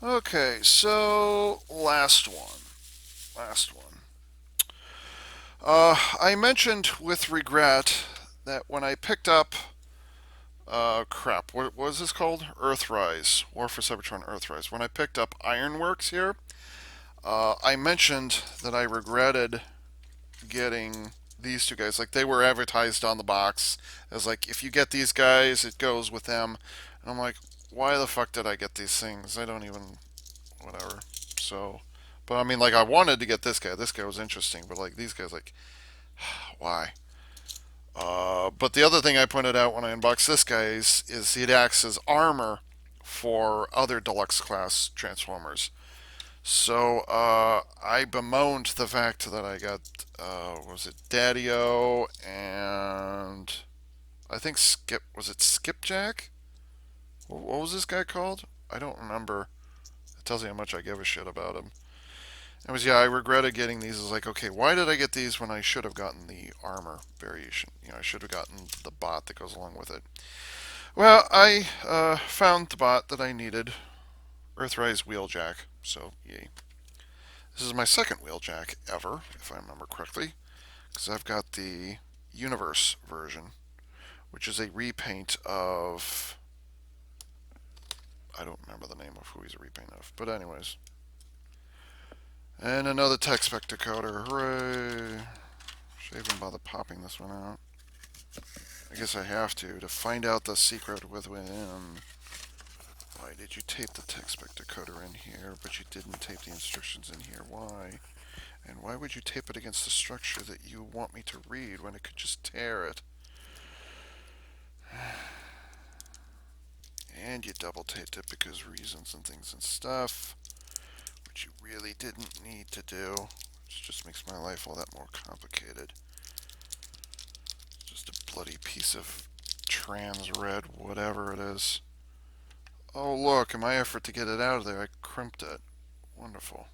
Okay, so last one. Last one. I mentioned with regret that when I picked up, what was this called? Earthrise, War for Cybertron Earthrise. When I picked up Ironworks here, I mentioned that I regretted getting these two guys. Like they were advertised on the box as like, if you get these guys, it goes with them. And I'm like, why the fuck did I get these things? I don't even, whatever. So, but I mean, like I wanted to get this guy. This guy was interesting, but like these guys, like, why? But the other thing I pointed out when I unboxed this guy is it acts as armor for other deluxe class Transformers. So I bemoaned the fact that I got, was it Daddy-O and I think was it Skipjack? What was this guy called? I don't remember. It tells you how much I give a shit about him. It was, yeah, I regretted getting these. It's like, okay, why did I get these when I should have gotten the armor variation? You know, I should have gotten the bot that goes along with it. Well, I found the bot that I needed, Earthrise Wheeljack. So, yay. This is my second Wheeljack ever, if I remember correctly, because I've got the Universe version, which is a repaint of. I don't remember the name of who he's a repaint of, but anyways. And another tech spec decoder. Hooray! Should I even bother popping this one out? I guess I have to find out the secret within. Why did you tape the tech spec decoder in here, but you didn't tape the instructions in here? Why? And why would you tape it against the structure that you want me to read when it could just tear it? And you double taped it because reasons and things and stuff, which you really didn't need to do. Which just makes my life all that more complicated. Just a bloody piece of trans red, whatever it is. Oh, look, in my effort to get it out of there, I crimped it. Wonderful.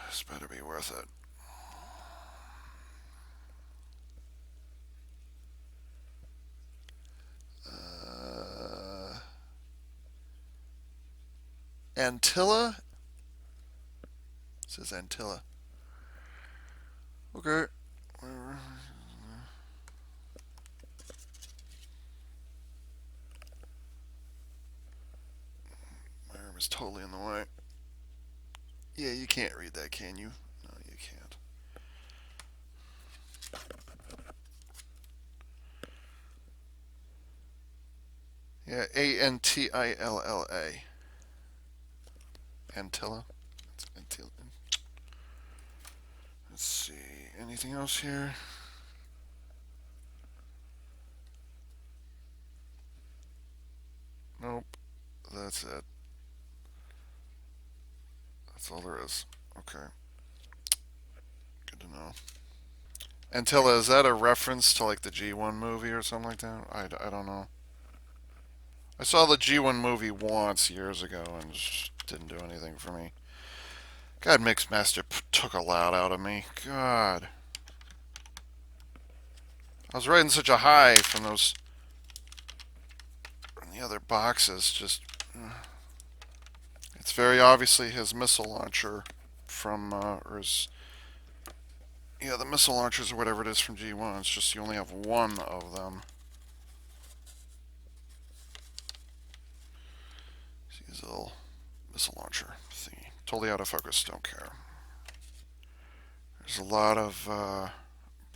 This better be worth it. Uh, Antilla? It says Antilla. Okay. My arm is totally in the way. Yeah, you can't read that, can you? No, you can't. Yeah, Antilla. Antilla. Antilla. Let's see. Anything else here? Nope. That's it. That's all there is. Okay. Good to know. Antilla, is that a reference to like the G1 movie or something like that? I don't know. I saw the G1 movie once years ago and just didn't do anything for me. God, Mixmaster took a lot out of me. God. I was riding such a high from those from the other boxes. Just it's very obviously his missile launcher from or his, yeah, the missile launchers or whatever it is from G1. It's just you only have one of them. See his little missile launcher thingy. Totally out of focus. Don't care. There's a lot of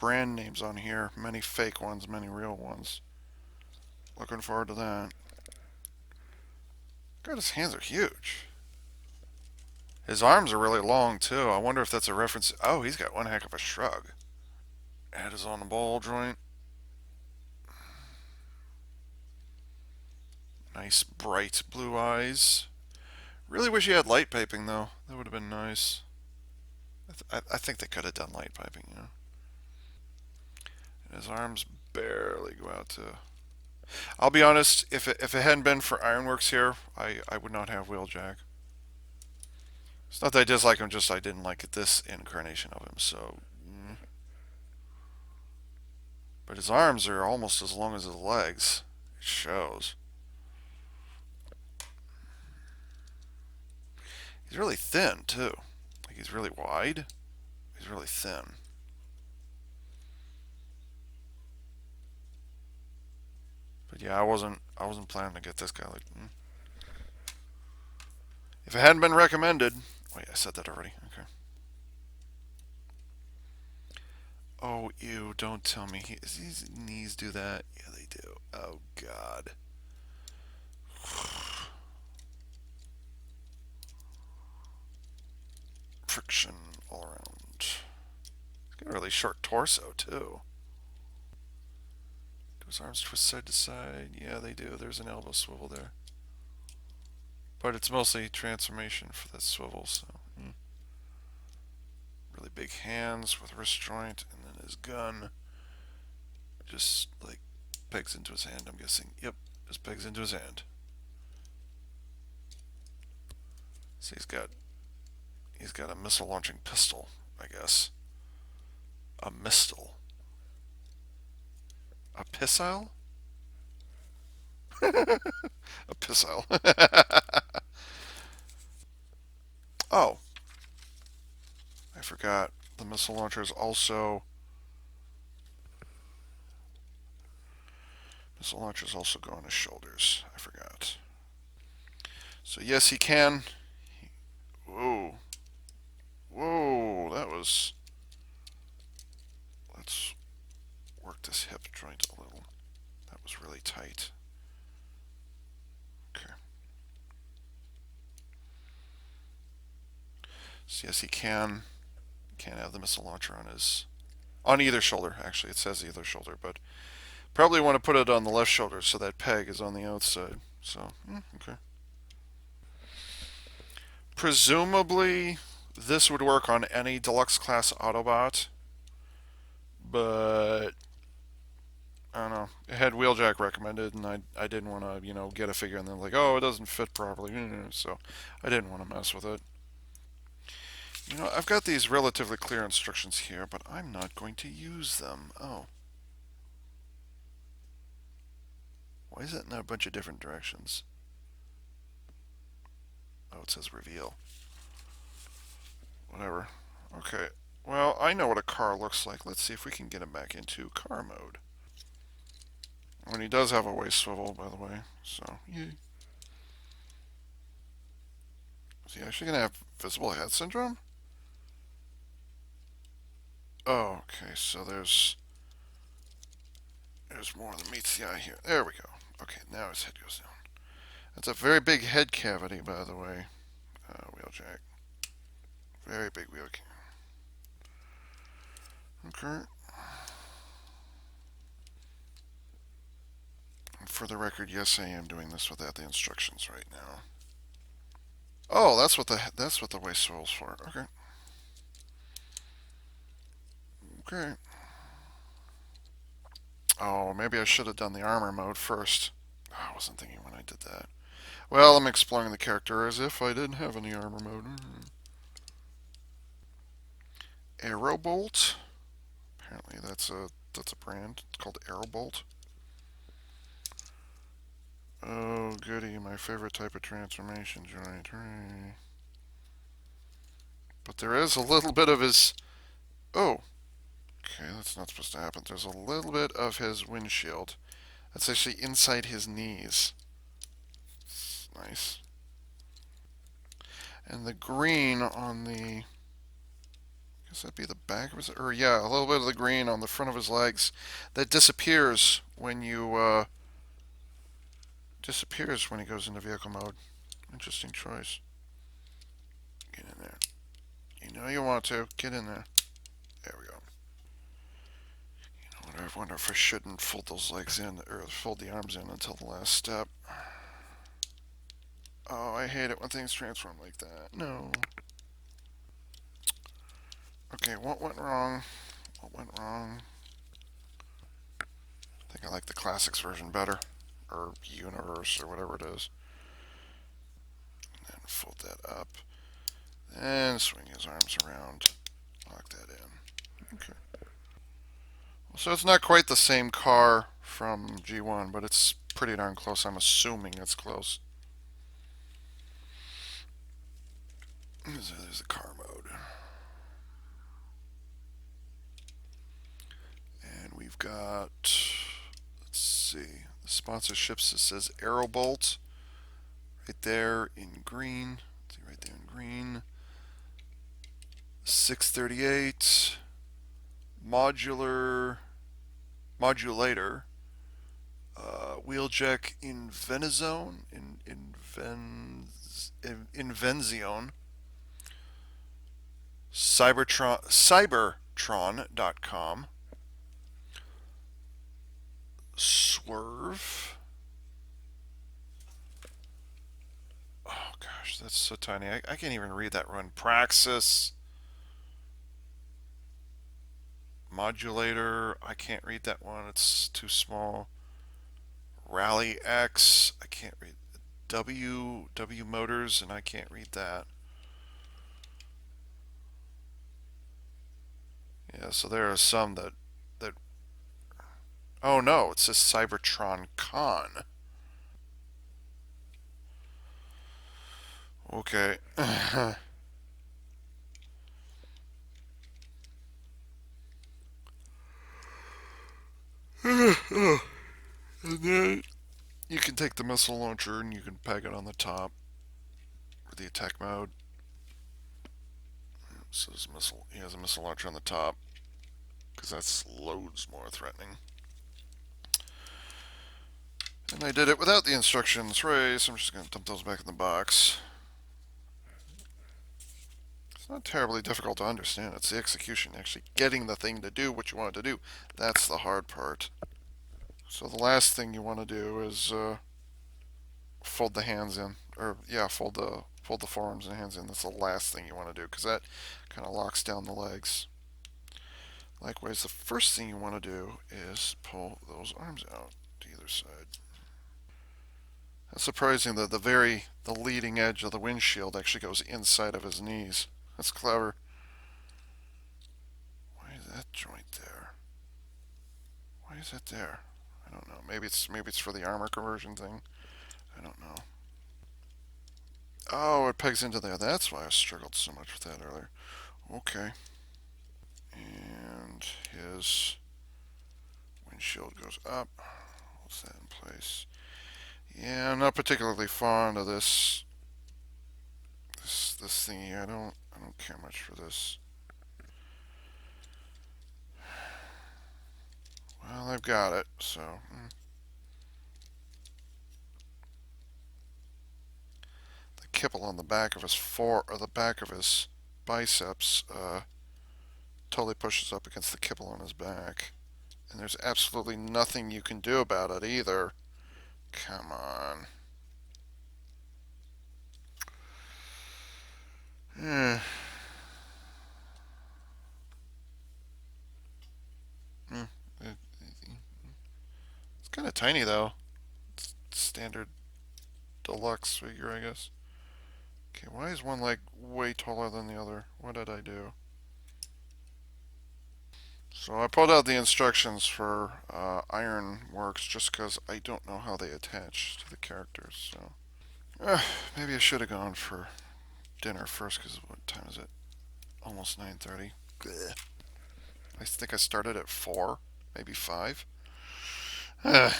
brand names on here. Many fake ones, many real ones. Looking forward to that. God, his hands are huge. His arms are really long too. I wonder if that's a reference. Oh, he's got one heck of a shrug. Head is on the ball joint. Nice bright blue eyes. Really wish he had light piping though. That would have been nice. I think they could have done light piping, you know. And his arms barely go out to. I'll be honest. If it hadn't been for Ironworks here, I would not have Wheeljack. It's not that I dislike him, just I didn't like this incarnation of him. So, but his arms are almost as long as his legs. It shows. He's really thin, too. Like, he's really wide. He's really thin. But yeah, I wasn't planning to get this guy. Like, if it hadn't been recommended. Wait, I said that already. Okay. Oh, ew! Don't tell me his knees do that. Yeah, they do. Oh God. Friction all around. He's got a really short torso too. Do his arms twist side to side? Yeah, they do. There's an elbow swivel there. But it's mostly transformation for that swivel, so. Really big hands with wrist joint, and then his gun just like pegs into his hand, I'm guessing. Yep, just pegs into his hand. So he's got a missile launching pistol, I guess. A missile. A pissile? A pissile. Oh, I forgot. The missile launchers also go on his shoulders. I forgot. So yes, he can. Whoa, whoa, that was. Let's work this hip joint a little. That was really tight. Okay. So yes, he can have the missile launcher on either shoulder. Actually, it says either shoulder, but probably want to put it on the left shoulder so that peg is on the outside. So okay. Presumably, this would work on any deluxe class Autobot, but I don't know. It had Wheeljack recommended, and I didn't want to get a figure and then like, oh, it doesn't fit properly, so I didn't want to mess with it. I've got these relatively clear instructions here, but I'm not going to use them. Oh, why is it in a bunch of different directions? Oh, it says reveal. Whatever. Okay. Well, I know what a car looks like. Let's see if we can get him back into car mode. When he does have a waist swivel, by the way. So, yay. Is he actually going to have visible head syndrome? Oh, okay. So there's more than meets the eye here. There we go. Okay, now his head goes down. That's a very big head cavity, by the way. Wheeljack. Very big wheeljack. Okay. For the record, yes, I am doing this without the instructions right now. Oh, that's what the waist swivel's for. Okay. Okay. Oh, maybe I should have done the armor mode first. Oh, I wasn't thinking when I did that. Well, I'm exploring the character as if I didn't have any armor mode. Aerobolt. Apparently that's a brand. It's called Aerobolt. Oh, goody, my favorite type of transformation joint. But there is a little bit of his. Oh, okay, that's not supposed to happen. There's a little bit of his windshield. That's actually inside his knees. Nice. And the green on the. I guess that'd be the back of his. Or, yeah, a little bit of the green on the front of his legs. That disappears when you. Disappears when he goes into vehicle mode. Interesting choice. Get in there. You know you want to. Get in there. There we go. I wonder if I shouldn't fold those legs in, or fold the arms in until the last step. Oh, I hate it when things transform like that. No. Okay, what went wrong? What went wrong? I think I like the classics version better. Or universe, or whatever it is. And then fold that up. And swing his arms around. Lock that in. Okay. So it's not quite the same car from G1, but it's pretty darn close. I'm assuming it's close. There's the car mode. And we've got, let's see, the sponsorships. It says Aerobolt right there in green. Let's see, right there in green. 638 modulator. Wheeljack Invenzione, Cybertron.com, Swerve. Oh gosh, that's so tiny. I can't even read that run. Praxis, Modulator. I can't read that one. It's too small. Rally X. I can't read. W Motors, and I can't read that. Yeah, so there are some that. Oh no, it says Cybertron Con. Okay. And then you can take the missile launcher and you can peg it on the top for the attack mode. So he has a missile launcher on the top because that's loads more threatening. And I did it without the instructions, right? So I'm just going to dump those back in the box. It's not terribly difficult to understand. It's the execution, actually getting the thing to do what you want it to do. That's the hard part. So the last thing you want to do is fold the hands in, or yeah, fold the forearms and hands in. That's the last thing you want to do because that kind of locks down the legs. Likewise, the first thing you want to do is pull those arms out to either side. It's surprising that the leading edge of the windshield actually goes inside of his knees. That's clever. Why is that joint there? Why is it there? I don't know. Maybe it's for the armor conversion thing. I don't know. Oh, it pegs into there. That's why I struggled so much with that earlier. Okay. And his windshield goes up. What's that in place? Yeah, I'm not particularly fond of this thing here. I don't care much for this. Well, I've got it, so. The kipple on the back of the back of his biceps, totally pushes up against the kipple on his back. And there's absolutely nothing you can do about it either. Come on. Eh. Hmm. It's kind of tiny though. It's standard deluxe figure, I guess. Okay, why is one leg way taller than the other? What did I do? So I pulled out the instructions for Ironworks just because I don't know how they attach to the characters. So maybe I should have gone for dinner first because what time is it? Almost 9:30. I think I started at 4, maybe 5. So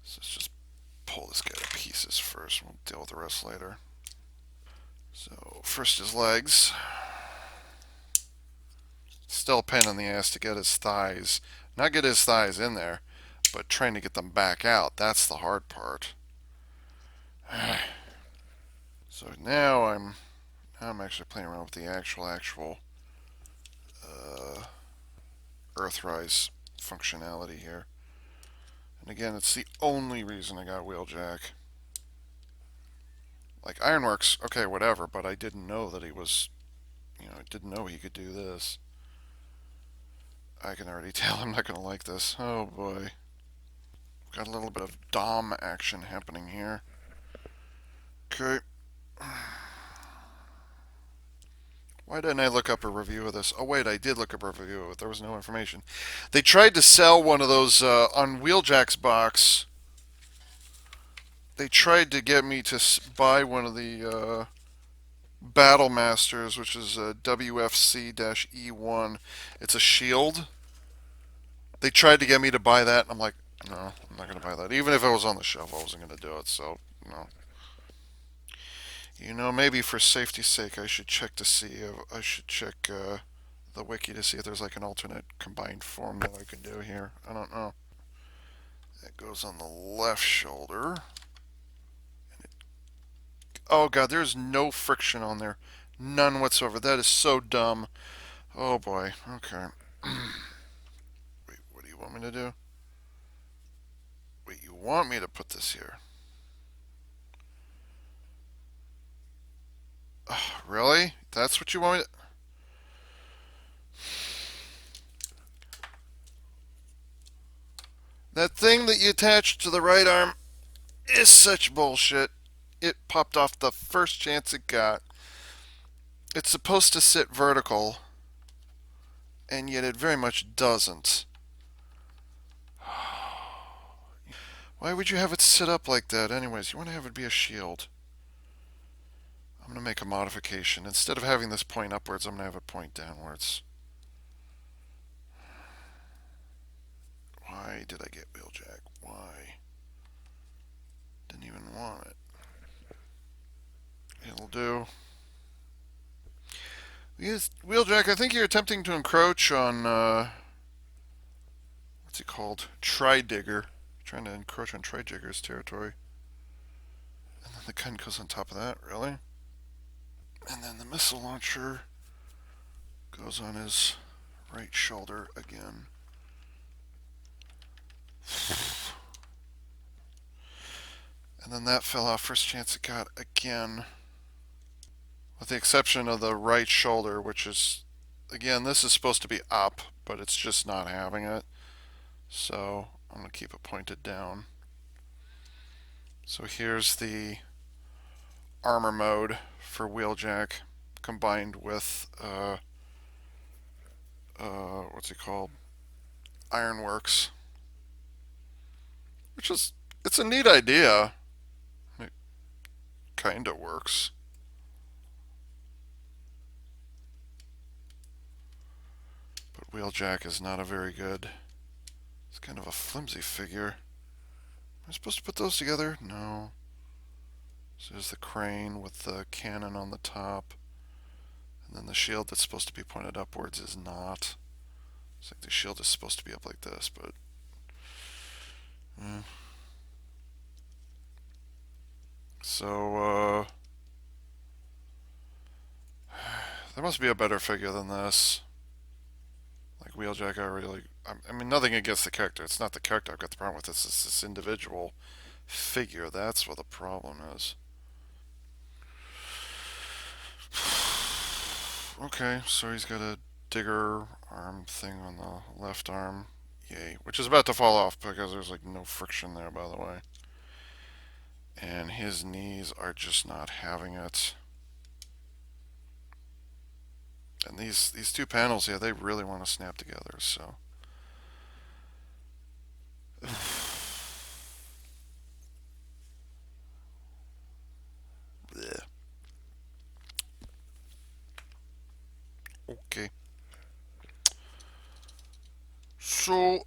let's just pull this guy to pieces first. We'll deal with the rest later. So first his legs. Still a pain in the ass to get his thighs. Not get his thighs in there, but trying to get them back out. That's the hard part. So now I'm actually playing around with the actual Earthrise functionality here. And again, it's the only reason I got Wheeljack. Like Ironworks, okay, whatever, but I didn't know that he was, I didn't know he could do this. I can already tell I'm not going to like this. Oh boy. Got a little bit of Dom action happening here. Okay. Why didn't I look up a review of this? Oh wait, I did look up a review of it. There was no information. They tried to sell one of those on Wheeljack's box. they tried to get me to buy one of the Battle Masters, which is a WFC-E1. It's a shield. They tried to get me to buy that, and I'm like, no, I'm not going to buy that. Even if it was on the shelf, I wasn't going to do it. So, no. Maybe for safety's sake, I should check to see. I should check the wiki to see if there's like an alternate combined form that I can do here. I don't know. It goes on the left shoulder. Oh god, there's no friction on there. None whatsoever. That is so dumb. Oh boy. Okay. Wait, what do you want me to do? Wait, you want me to put this here? Really? That's what you want me to... That thing that you attached to the right arm is such bullshit. It popped off the first chance it got. It's supposed to sit vertical, and yet it very much doesn't. Why would you have it sit up like that anyways? You want to have it be a shield. I'm going to make a modification. Instead of having this point upwards, I'm going to have it point downwards. Why did I get Wheeljack? Why? Didn't even want it. It'll do. Wheeljack, I think you're attempting to encroach on, what's he called? Tri-Digger. Trying to encroach on Tri-Digger's territory. And then the gun goes on top of that, really? And then the missile launcher goes on his right shoulder again. And then that fell off first chance it got again. With the exception of the right shoulder, which is, again, this is supposed to be up, but it's just not having it. So I'm going to keep it pointed down. So here's the armor mode for Wheeljack combined with, what's it called? Ironworks. Which is, it's a neat idea. It kind of works. But Wheeljack is not a very good, it's kind of a flimsy figure. Am I supposed to put those together? No. So there's the crane with the cannon on the top. And then the shield that's supposed to be pointed upwards is not. It's like the shield is supposed to be up like this, but... So, there must be a better figure than this. Like Wheeljack, I mean, nothing against the character. It's not the character I've got the problem with. It's this individual figure. That's what the problem is. Okay, so he's got a digger arm thing on the left arm. Yay. Which is about to fall off because there's like no friction there, by the way. And his knees are just not having it. And these two panels, yeah, they really want to snap together, so. Okay. So,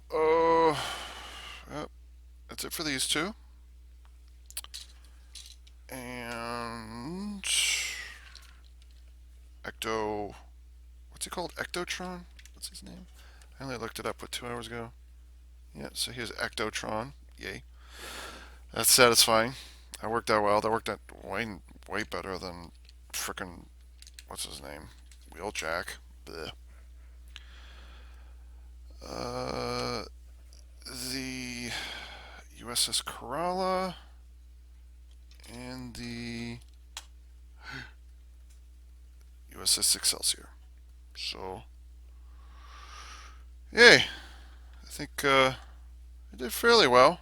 yep, that's it for these two. And what's he called? Ectotron? What's his name? I only looked it up, 2 hours ago? Yeah, so here's Ectotron. Yay. That's satisfying. That worked out well. That worked out way better than frickin' what's his name? Wheeljack. Blech. The USS Kerala and the USS Excelsior. So, yay. I think I did fairly well.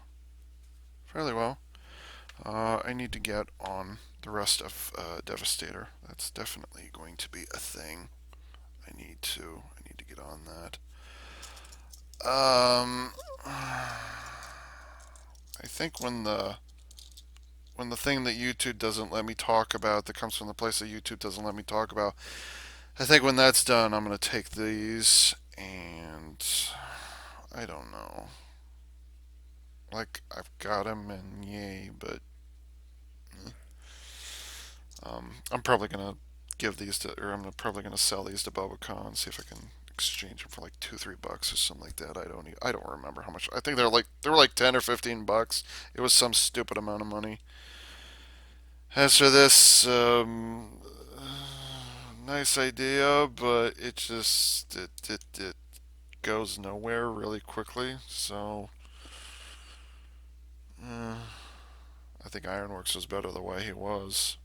Fairly well. I need to get on the rest of Devastator. That's definitely going to be a thing. I need to get on that. I think when the when the thing that YouTube doesn't let me talk about, that comes from the place that YouTube doesn't let me talk about, I think when that's done, I'm going to take these and I don't know. Like, I've got them and yay, but I'm probably going to give these to, or I'm probably going to sell these to Bobacon and see if I can exchange them for like $2-3 or something like that. I don't remember how much. I think they were like 10 or 15 bucks. It was some stupid amount of money. As for this, nice idea, but it goes nowhere really quickly. So I think Ironworks was better the way he was.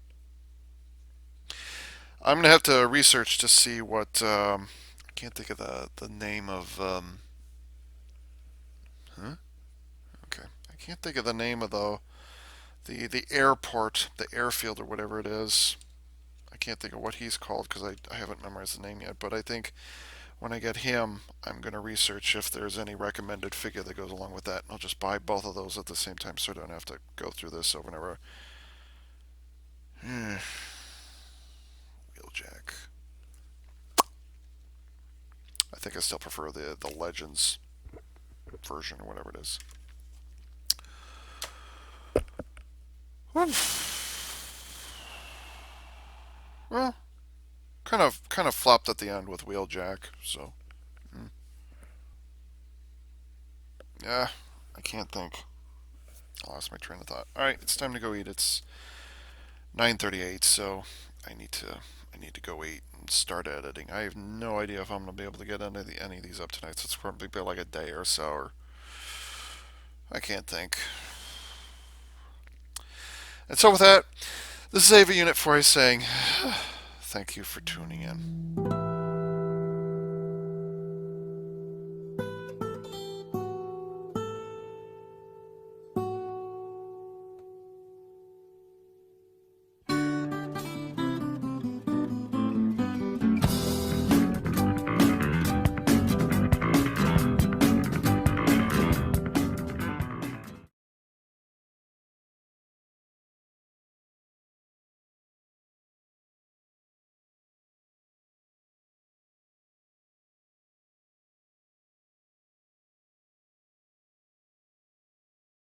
I'm gonna have to research to see what. I can't think of the name of. Huh? Okay, I can't think of the name of the airport, the airfield or whatever it is. I can't think of what he's called because I haven't memorized the name yet. But I think when I get him, I'm going to research if there's any recommended figure that goes along with that. And I'll just buy both of those at the same time so I don't have to go through this over and over. Wheeljack. I think I still prefer the Legends version or whatever it is. Well, kind of flopped at the end with Wheeljack. So yeah, I can't think. I lost my train of thought. All right, it's time to go eat. It's 9:38, so I need to I need to go eat and start editing. I have no idea if I'm gonna be able to get any of these up tonight. So it's probably be like a day or so. Or I can't think. And so with that, this is AV Unit 4 saying thank you for tuning in.